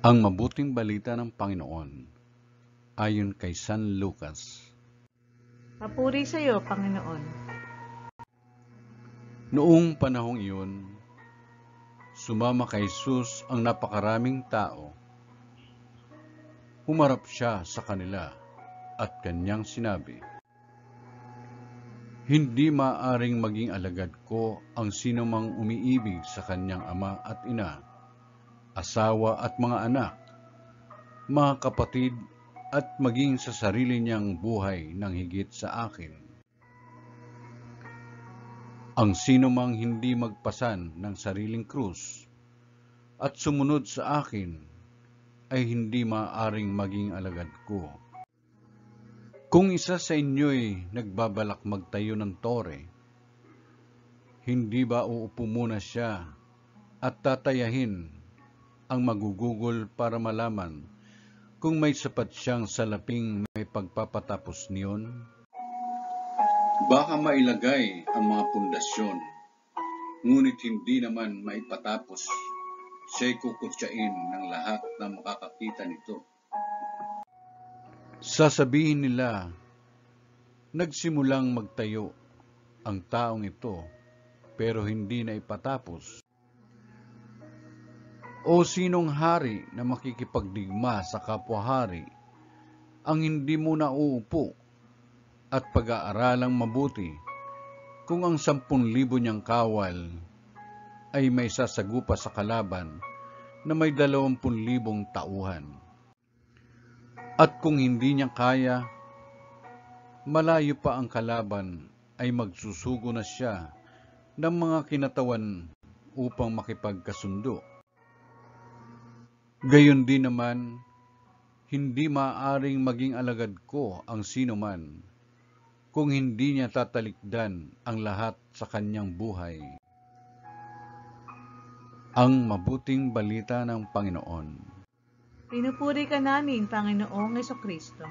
Ang mabuting balita ng Panginoon ayon kay San Lucas. Papuri sa iyo, Panginoon. Noong panahong iyon, sumama kay Jesus ang napakaraming tao. Humarap siya sa kanila at kanyang sinabi, "Hindi maaring maging alagad ko ang sinumang umiibig sa kanyang ama at ina, asawa at mga anak, mga kapatid at maging sa sarili niyang buhay ng higit sa akin. Ang sinumang hindi magpasan ng sariling krus at sumunod sa akin ay hindi maaaring maging alagad ko. Kung isa sa inyo'y nagbabalak magtayo ng tore, hindi ba uupo muna siya at tatayahin ang magugugol para malaman kung may sapat siyang salaping may pagpapatapos niyon? Baka mailagay ang mga pundasyon, ngunit hindi naman maipatapos, siya'y kukutsain ng lahat na makakakita nito. Sasabihin nila, nagsimulang magtayo ang taong ito, pero hindi na ipatapos. O sinong hari na makikipagdigma sa kapwa-hari ang hindi muna uupo at pag-aaralang mabuti kung ang 10,000 niyang kawal ay may sasagupa sa kalaban na may 20,000 tauhan. At kung hindi niya kaya, malayo pa ang kalaban ay magsusugo na siya ng mga kinatawan upang makipagkasundo. Gayon din naman, hindi maaaring maging alagad ko ang sinuman kung hindi niya tatalikdan ang lahat sa kanyang buhay. Ang mabuting balita ng Panginoon. Pinupuri ka namin, Panginoong Jesucristo.